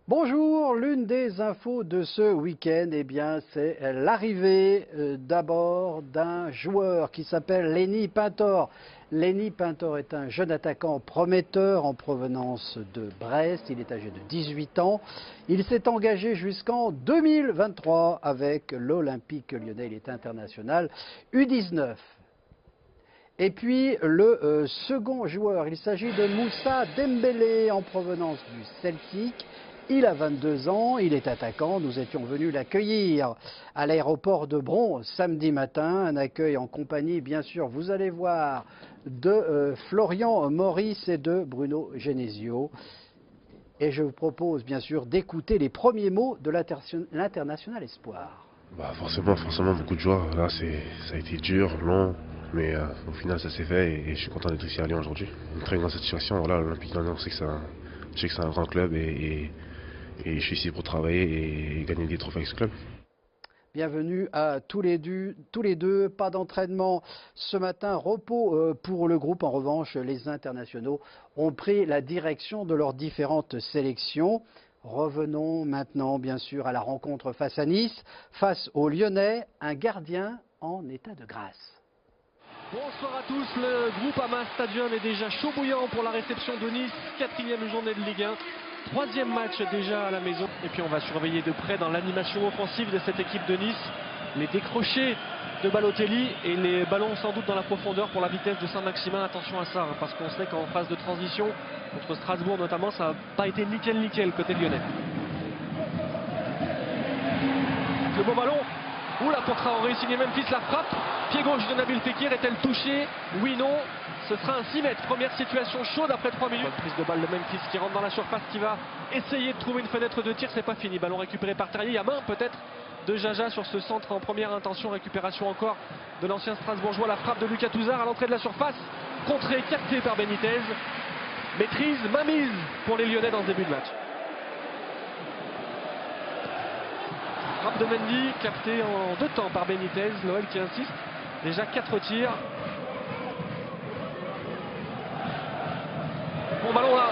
Bonjour, l'une des infos de ce week-end, c'est l'arrivée d'abord d'un joueur qui s'appelle Lenny Pintor. Lenny Pintor est un jeune attaquant prometteur en provenance de Brest. Il est âgé de 18 ans. Il s'est engagé jusqu'en 2023 avec l'Olympique Lyonnais. Il est international U19. Et puis le second joueur, il s'agit de Moussa Dembélé en provenance du Celtic. Il a 22 ans, il est attaquant. Nous étions venus l'accueillir à l'aéroport de Bron samedi matin. Un accueil en compagnie, bien sûr, vous allez voir, de Florian Maurice et de Bruno Genesio. Et je vous propose, bien sûr, d'écouter les premiers mots de l'International Espoir. Forcément, beaucoup de joie. Là, ça a été dur, long, mais au final, ça s'est fait et je suis content d'être ici à Lyon aujourd'hui. Une très grande satisfaction. Voilà, l'Olympique Lyonnais, je sais que c'est un grand club et je suis ici pour travailler et gagner des trophées avec ce club. Bienvenue à tous les deux. Pas d'entraînement ce matin, repos pour le groupe. En revanche, les internationaux ont pris la direction de leurs différentes sélections. Revenons maintenant, bien sûr, à la rencontre face à Nice, face aux Lyonnais, un gardien en état de grâce. Bonsoir à tous, le Groupama Stadium est déjà chaud bouillant pour la réception de Nice, 4e journée de Ligue 1. 3e match déjà à la maison. Et puis on va surveiller de près dans l'animation offensive de cette équipe de Nice les décrochés de Balotelli et les ballons sans doute dans la profondeur pour la vitesse de Saint-Maximin. Attention à ça, parce qu'on sait qu'en phase de transition, contre Strasbourg notamment, ça n'a pas été nickel côté lyonnais. Le beau ballon. Oula pour Traoré, signé Memphis, la frappe. Pied gauche de Nabil Fekir, est-elle touchée? Oui, non. Ce sera un 6 mètres. Première situation chaude après 3 minutes. Prise de balle de Memphis qui rentre dans la surface, qui va essayer de trouver une fenêtre de tir. C'est pas fini. Ballon récupéré par Terrier. Il y a main peut-être de Jaja sur ce centre en première intention. Récupération encore de l'ancien Strasbourgeois. La frappe de Lucas Touzard à l'entrée de la surface. Contrée, captée par Benitez. Maîtrise, mainmise pour les Lyonnais dans ce début de match. Frappe de Mendy, captée en 2 temps par Benitez. Noël qui insiste. Déjà 4 tirs. Bon ballon là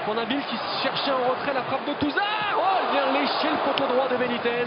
pour Nabil qui cherchait en retrait la frappe de Touzard. Oh, il vient lécher le poteau droit de Benitez.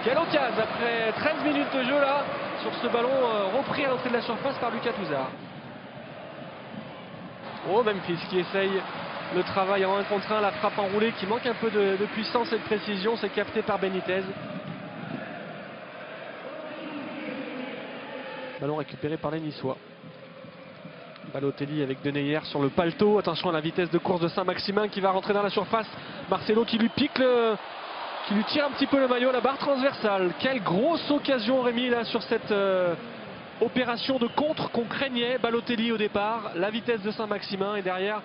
Quelle occasion après 13 minutes de jeu là sur ce ballon repris à l'entrée de la surface par Lucas Touzard. Oh, Memphis qui essaye le travail en 1 contre 1, la frappe enroulée qui manque un peu de puissance et de précision, c'est capté par Benitez. Ballon récupéré par les Niçois. Balotelli avec Denayer sur le paletot. Attention à la vitesse de course de Saint-Maximin qui va rentrer dans la surface. Marcelo qui lui pique qui lui tire un petit peu le maillot à la barre transversale. Quelle grosse occasion Rémi là sur cette opération de contre qu'on craignait. Balotelli au départ, la vitesse de Saint-Maximin et derrière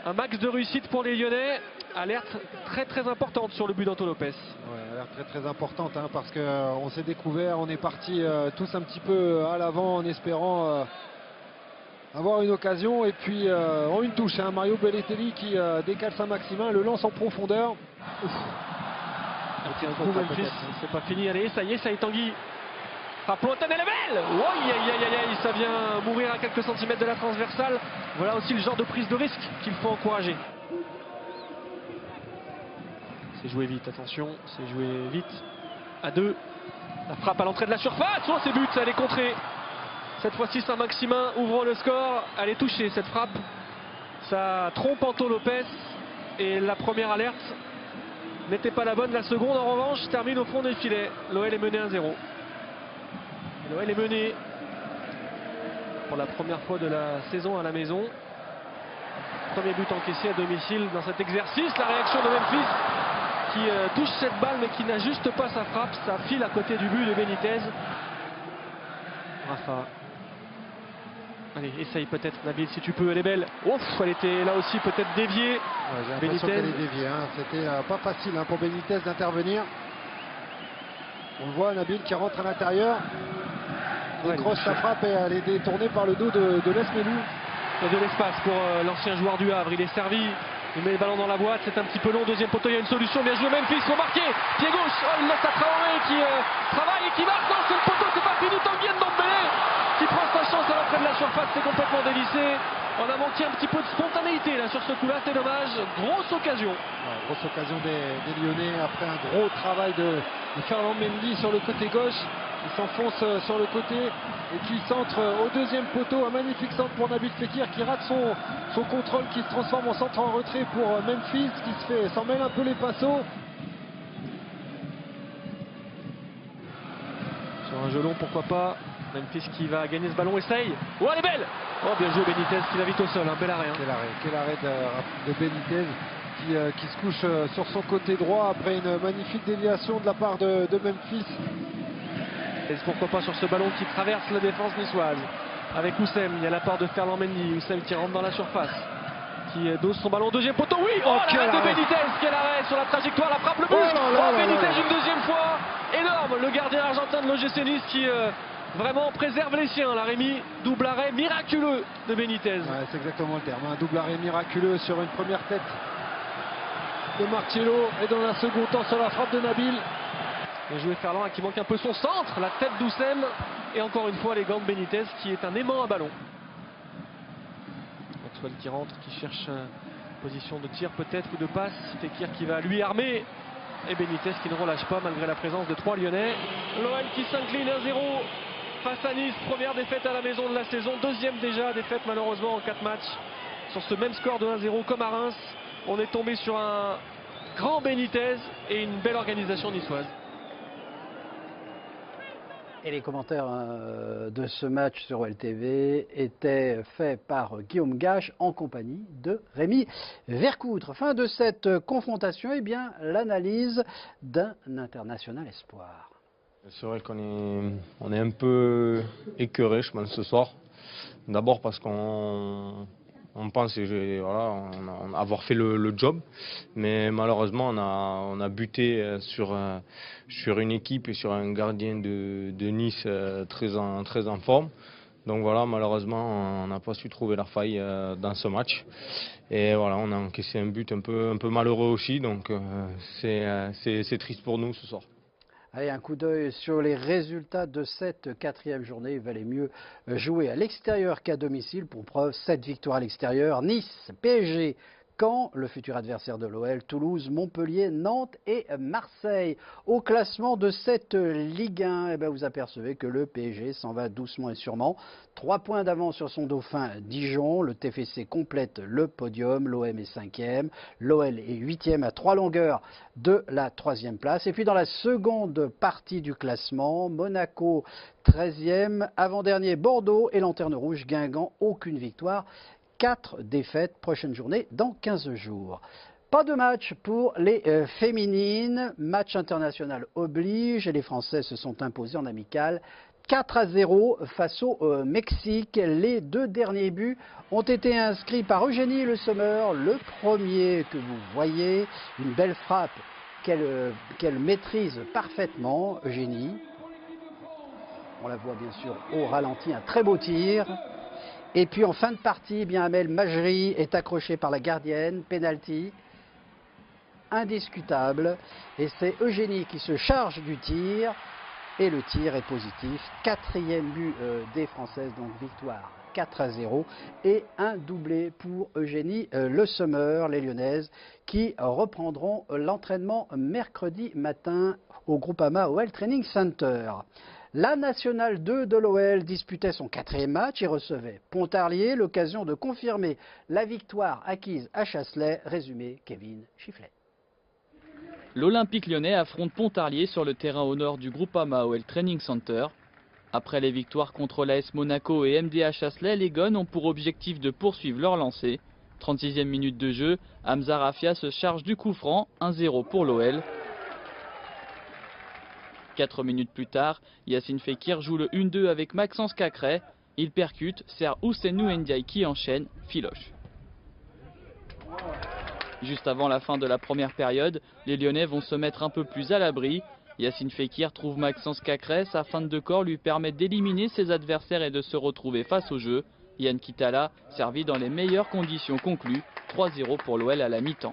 un max de réussite pour les Lyonnais. Alerte très importante sur le but d'Anto Lopez. Ouais, alerte très importante parce qu'on s'est découvert, on est parti tous un petit peu à l'avant en espérant avoir une occasion et puis en une touche. Mario Balotelli qui décale Saint-Maximin, le lance en profondeur. C'est pas fini, allez, ça y est Tanguy. Frappe lointaine, elle est belle. Aïe, ça vient mourir à quelques centimètres de la transversale. Voilà aussi le genre de prise de risque qu'il faut encourager. C'est joué vite, attention, c'est joué vite. À 2, la frappe à l'entrée de la surface. Oh, c'est but, elle est contrée. Cette fois-ci, Saint-Maximin ouvre le score. Elle est touchée, cette frappe. Ça trompe Anto Lopez. Et la première alerte n'était pas la bonne. La seconde, en revanche, termine au fond des filets. L'OL est mené 1-0. L'OL est mené pour la première fois de la saison à la maison. Premier but encaissé à domicile dans cet exercice. La réaction de Memphis qui touche cette balle mais qui n'ajuste pas sa frappe. Ça file à côté du but de Benitez. Rafa. Allez, essaye peut-être Nabil si tu peux, elle est belle. Ouf, elle était là aussi peut-être déviée. Ouais, j'ai l'impression qu'elle est déviée. C'était pas facile pour Benitez d'intervenir. On le voit, Nabil qui rentre à l'intérieur. Il décroche sa frappe et elle est détournée par le dos de Lesmelou. Il y a de l'espace pour l'ancien joueur du Havre. Il est servi. Il met le ballon dans la boîte. C'est un petit peu long. Deuxième poteau, il y a une solution. Bien joué Memphis. Faut marquer. Pied gauche. Oh, il laisse à Traoré qui travaille et qui marque. Non, c'est le poteau. C'est pas fini. Tanguy Ndombele qui prend sa chance. attention, c'est l'entrée de la surface, c'est complètement dévissé. On a manqué un petit peu de spontanéité là sur ce coup-là, c'est dommage. Grosse occasion. Ouais, grosse occasion des Lyonnais après un gros travail de Ferland Mendy sur le côté gauche. Il s'enfonce sur le côté et qui centre au deuxième poteau. Un magnifique centre pour Nabil Fekir qui rate son contrôle, qui se transforme en centre en retrait pour Memphis, qui s'en mêle un peu les pinceaux. Sur un jeu long, pourquoi pas. Memphis qui va gagner ce ballon, essaye. Oh, elle est belle! Oh, bien joué Benitez qui va vite au sol, un bel arrêt. Hein. Quel arrêt de Benitez qui se couche sur son côté droit après une magnifique déviation de la part de Memphis. Et pourquoi pas sur ce ballon qui traverse la défense niçoise. Avec Oussem, il y a la part de Ferland Mendy. Oussem qui rentre dans la surface. Qui dose son ballon au deuxième poteau. Oui, oh, l'arrêt de Benitez, quel arrêt sur la trajectoire, la frappe, le but. Benitez une deuxième fois. Énorme, le gardien argentin de l'OGC Nice qui vraiment préserve les siens. La Rémi, double arrêt miraculeux de Benitez. Ouais, c'est exactement le terme. Un double arrêt miraculeux sur une première tête de Marcello et dans un second temps sur la frappe de Nabil. Bien joué Ferland qui manque un peu son centre, la tête d'Oussem et encore une fois les gants de Benitez qui est un aimant à ballon. Maxwell qui rentre, qui cherche position de tir peut-être ou de passe. Fekir qui va lui armer et Benitez qui ne relâche pas malgré la présence de 3 Lyonnais. L'OL qui s'incline 1-0 face à Nice, première défaite à la maison de la saison, deuxième déjà défaite malheureusement en 4 matchs. Sur ce même score de 1-0 comme à Reims, on est tombé sur un grand Benitez et une belle organisation niçoise. Et les commentaires de ce match sur OLTV étaient faits par Guillaume Gache en compagnie de Rémi Vercoutre. Fin de cette confrontation, eh bien, l'analyse d'un international espoir. C'est vrai qu'on est un peu écœuré, je pense, ce soir. D'abord parce qu'on pense avoir fait le job, mais malheureusement on a buté sur une équipe et sur un gardien de Nice très en forme. Donc voilà, malheureusement on n'a pas su trouver la faille dans ce match. Et voilà, on a encaissé un but un peu malheureux aussi, donc c'est triste pour nous ce soir. Allez, un coup d'œil sur les résultats de cette 4e journée. Il valait mieux jouer à l'extérieur qu'à domicile. Pour preuve, 7 victoires à l'extérieur. Nice, PSG, Caen, le futur adversaire de l'OL, Toulouse, Montpellier, Nantes et Marseille. Au classement de cette Ligue 1, eh bien, vous apercevez que le PSG s'en va doucement et sûrement. 3 points d'avance sur son dauphin Dijon. Le TFC complète le podium. L'OM est 5e. L'OL est 8e à 3 longueurs de la 3e place. Et puis dans la seconde partie du classement, Monaco 13e. Avant-dernier Bordeaux et Lanterne Rouge Guingamp. Aucune victoire. 4 défaites, prochaine journée dans 15 jours. Pas de match pour les féminines, match international oblige et les Françaises se sont imposées en amical 4-0 face au Mexique. Les 2 derniers buts ont été inscrits par Eugénie Le Sommer, le premier que vous voyez, une belle frappe qu'elle maîtrise parfaitement, Eugénie. On la voit bien sûr au ralenti, un très beau tir. Et puis en fin de partie, eh bien, Amel Majri est accroché par la gardienne, penalty, indiscutable. Et c'est Eugénie qui se charge du tir. Et le tir est positif. 4e but des Françaises, donc victoire 4-0. Et un doublé pour Eugénie Le Sommer, les Lyonnaises, qui reprendront l'entraînement mercredi matin au Groupama OL Training Center. La Nationale 2 de l'OL disputait son 4e match et recevait Pontarlier, l'occasion de confirmer la victoire acquise à Chasselet. Résumé, Kevin Chifflet. L'Olympique lyonnais affronte Pontarlier sur le terrain au nord du Groupama OL Training Center. Après les victoires contre l'AS Monaco et MDA Chasselet, les Gones ont pour objectif de poursuivre leur lancée. 36e minute de jeu, Hamza Rafia se charge du coup franc, 1-0 pour l'OL. 4 minutes plus tard, Yacine Fekir joue le 1-2 avec Maxence Cacré. Il percute, sert Ousseynou Ndiaye qui enchaîne, filoche. Juste avant la fin de la première période, les Lyonnais vont se mettre un peu plus à l'abri. Yacine Fekir trouve Maxence Cacré, sa feinte de corps lui permet d'éliminer ses adversaires et de se retrouver face au jeu. Yann Kitala servi dans les meilleures conditions conclues, 3-0 pour l'OL à la mi-temps.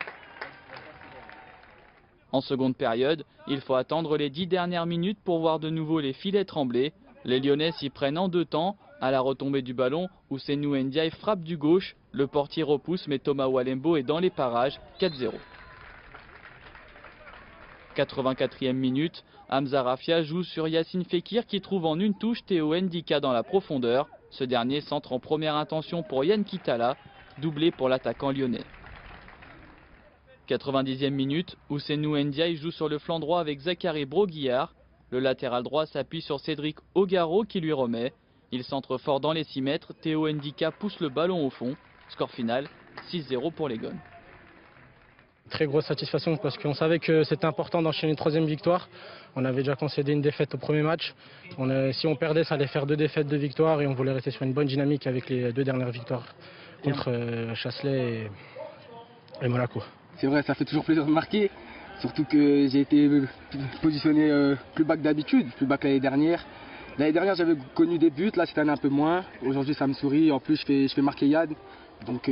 En seconde période, il faut attendre les 10 dernières minutes pour voir de nouveau les filets trembler. Les Lyonnais s'y prennent en 2 temps, À la retombée du ballon, Ousseynou Ndiaye frappe du gauche, le portier repousse mais Thomas Walembo est dans les parages, 4-0. 84e minute, Hamza Rafia joue sur Yacine Fekir qui trouve en une touche Théo Ndika dans la profondeur. Ce dernier centre en première intention pour Yann Kitala, doublé pour l'attaquant lyonnais. 90e minute, Ousseynou Ndiaye joue sur le flanc droit avec Zachary Broguillard. Le latéral droit s'appuie sur Cédric Ogaro qui lui remet. Il centre fort dans les 6 mètres, Théo Ndika pousse le ballon au fond. Score final, 6-0 pour les Gones. Très grosse satisfaction parce qu'on savait que c'était important d'enchaîner une 3e victoire. On avait déjà concédé une défaite au premier match. Si on perdait, ça allait faire 2 défaites, 2 victoires et on voulait rester sur une bonne dynamique avec les 2 dernières victoires contre Chasselet et Monaco. C'est vrai, ça fait toujours plaisir de marquer, surtout que j'ai été positionné plus bas que d'habitude, plus bas que l'année dernière. L'année dernière, j'avais connu des buts, là cette année un peu moins. Aujourd'hui, ça me sourit. En plus, je fais marquer Yad. Donc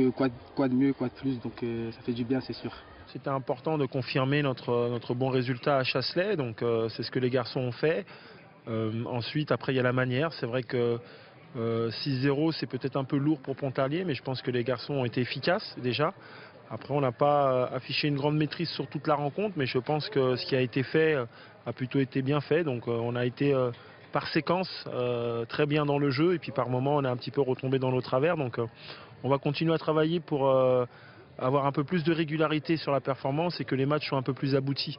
quoi de mieux, quoi de plus, donc ça fait du bien, c'est sûr. C'était important de confirmer notre bon résultat à Chasselet, donc c'est ce que les garçons ont fait. Ensuite, après, il y a la manière. C'est vrai que 6-0, c'est peut-être un peu lourd pour Pontarlier, mais je pense que les garçons ont été efficaces déjà. Après, on n'a pas affiché une grande maîtrise sur toute la rencontre, mais je pense que ce qui a été fait a plutôt été bien fait. Donc on a été par séquence très bien dans le jeu, et puis par moment, on est un petit peu retombé dans nos travers. Donc on va continuer à travailler pour avoir un peu plus de régularité sur la performance et que les matchs soient un peu plus aboutis.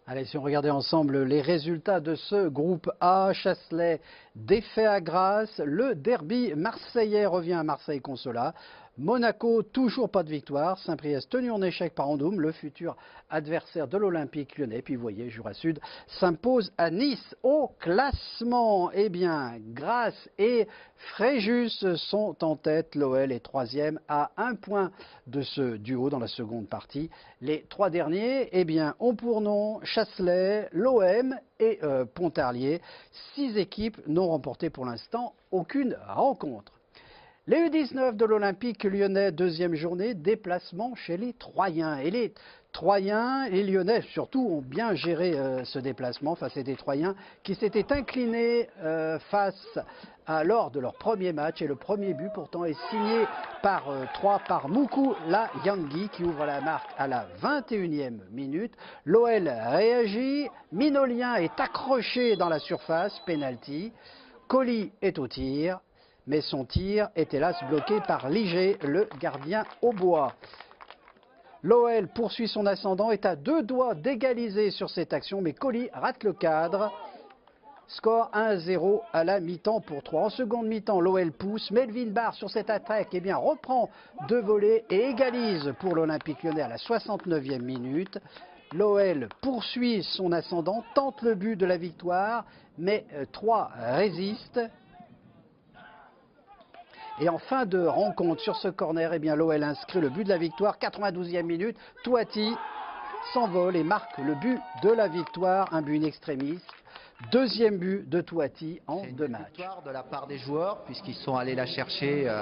Allez, si on regardait ensemble les résultats de ce groupe A, Chasselet défait à Grasse, le derby marseillais revient à Marseille-Consolat. Monaco, toujours pas de victoire. Saint-Priest tenu en échec par Andoum, le futur adversaire de l'Olympique lyonnais. Puis vous voyez, Jura Sud s'impose à Nice au classement. Eh bien, Grasse et Fréjus sont en tête. L'OL est 3e à 1 point de ce duo dans la seconde partie. Les 3 derniers, eh bien, ont pour nom Chasselet, l'OM et Pontarlier. 6 équipes n'ont remporté pour l'instant aucune rencontre. Les U19 de l'Olympique lyonnais, 2e journée, déplacement chez les Troyens. Et les Troyens, les Lyonnais surtout, ont bien géré ce déplacement face à des Troyens qui s'étaient inclinés lors de leur premier match. Et le premier but pourtant est signé par Moukou Layangui qui ouvre la marque à la 21e minute. L'OL réagit, Minolien est accroché dans la surface, penalty. Colli est au tir. Mais son tir est hélas bloqué par Liger, le gardien au bois. L'OL poursuit son ascendant, est à 2 doigts d'égaliser sur cette action, mais Colli rate le cadre. Score 1-0 à la mi-temps pour 3. En seconde mi-temps, l'OL pousse. Melvin Barr sur cette attaque reprend 2 volets et égalise pour l'Olympique lyonnais à la 69e minute. L'OL poursuit son ascendant, tente le but de la victoire, mais 3 résistent. Et en fin de rencontre sur ce corner, eh bien l'OL inscrit le but de la victoire, 92e minute. Touati s'envole et marque le but de la victoire, un but in extremis. 2e but de Touati en 2 matchs. C'est une victoire de la part des joueurs puisqu'ils sont allés la chercher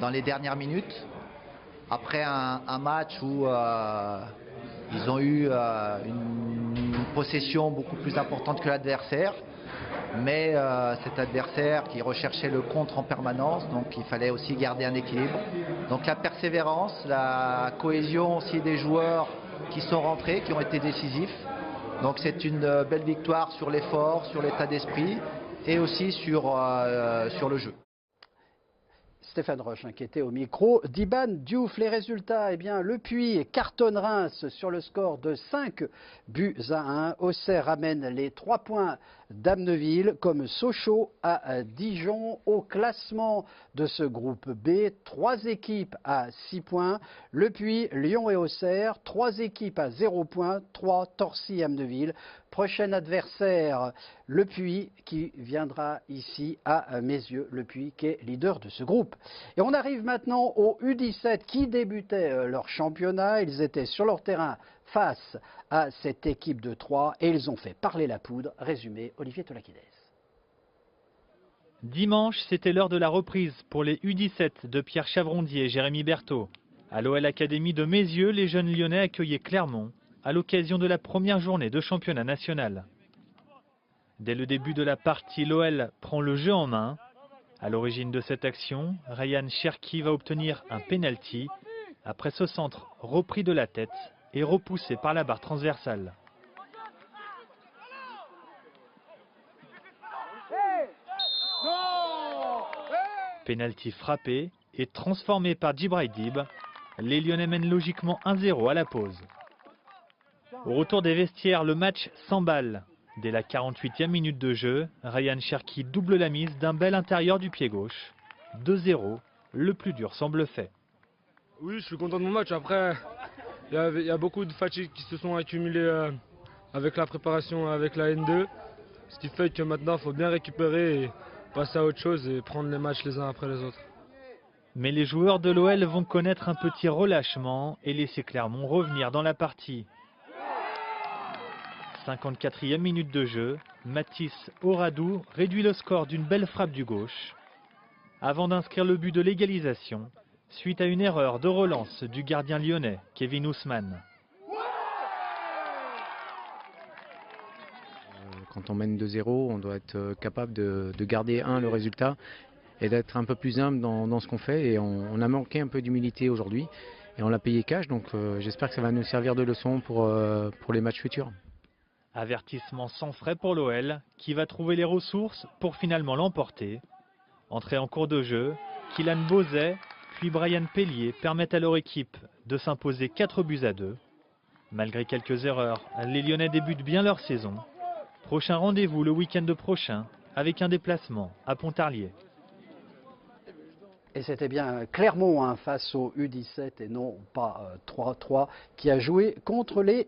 dans les dernières minutes. Après un match où ils ont eu une possession beaucoup plus importante que l'adversaire. Mais cet adversaire qui recherchait le contre en permanence, donc il fallait aussi garder un équilibre. Donc la persévérance, la cohésion aussi des joueurs qui sont rentrés, qui ont été décisifs. Donc c'est une belle victoire sur l'effort, sur l'état d'esprit et aussi sur le jeu. Stéphane Roche, qui était au micro d'Iban Diouf. Les résultats, eh bien, Le Puy cartonne Reims sur le score de 5-1. Auxerre ramène les 3 points d'Amneville, comme Sochaux à Dijon. Au classement de ce groupe B, 3 équipes à 6 points. Le Puy, Lyon et Auxerre, 3 équipes à 0 points. 3, Torcy, Amneville. Prochain adversaire, Le Puy, qui viendra ici à mes yeux. Le Puy qui est leader de ce groupe. Et on arrive maintenant aux U17 qui débutaient leur championnat. Ils étaient sur leur terrain face à cette équipe de 3 et ils ont fait parler la poudre. Résumé, Olivier Tolakides. Dimanche, c'était l'heure de la reprise pour les U17 de Pierre Chavrondier et Jérémy Berthaud. À l'OL Académie de Mézieux, les jeunes lyonnais accueillaient Clermont à l'occasion de la première journée de championnat national. Dès le début de la partie, l'OL prend le jeu en main. À l'origine de cette action, Ryan Cherki va obtenir un penalty après ce centre repris de la tête et repoussé par la barre transversale. Penalty frappé et transformé par Djibraïdib. Les Lyonnais mènent logiquement 1-0 à la pause. Au retour des vestiaires, le match s'emballe. Dès la 48e minute de jeu, Ryan Cherki double la mise d'un bel intérieur du pied gauche. 2-0, le plus dur semble fait. Oui, je suis content de mon match. Après, il y a beaucoup de fatigues qui se sont accumulées avec la préparation avec la N2. Ce qui fait que maintenant, il faut bien récupérer et passer à autre chose et prendre les matchs les uns après les autres. Mais les joueurs de l'OL vont connaître un petit relâchement et laisser Clermont revenir dans la partie. 54e minute de jeu, Mathis Oradou réduit le score d'une belle frappe du gauche avant d'inscrire le but de l'égalisation suite à une erreur de relance du gardien lyonnais Kevin Ousmane. Quand on mène 2-0, on doit être capable de garder le résultat et d'être un peu plus humble dans ce qu'on fait. Et on a manqué un peu d'humilité aujourd'hui et on l'a payé cash. Donc j'espère que ça va nous servir de leçon pour les matchs futurs. Avertissement sans frais pour l'OL qui va trouver les ressources pour finalement l'emporter. Entrée en cours de jeu, Kylian Bozet puis Brian Pellier permettent à leur équipe de s'imposer 4-2. Malgré quelques erreurs, les Lyonnais débutent bien leur saison. Prochain rendez-vous le week-end prochain avec un déplacement à Pontarlier. Et c'était bien Clermont face au U17 et non pas 3-3 qui a joué contre les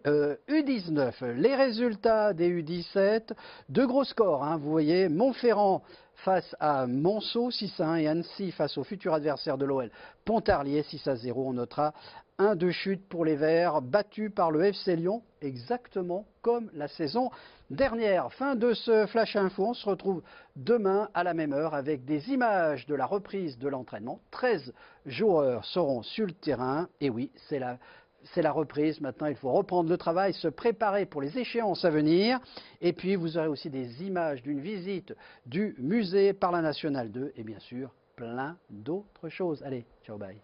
U19. Les résultats des U17, de gros scores. Vous voyez, Montferrand face à Monceau 6-1 et Annecy face au futur adversaire de l'OL, Pontarlier 6-0. On notera 1 de chute pour les Verts, battus par le FC Lyon, exactement comme la saison dernière. Fin de ce Flash Info, on se retrouve demain à la même heure avec des images de la reprise de l'entraînement. 13 joueurs seront sur le terrain, et oui, c'est la reprise. Maintenant, il faut reprendre le travail, se préparer pour les échéances à venir. Et puis, vous aurez aussi des images d'une visite du musée par la Nationale 2 et bien sûr, plein d'autres choses. Allez, ciao, bye.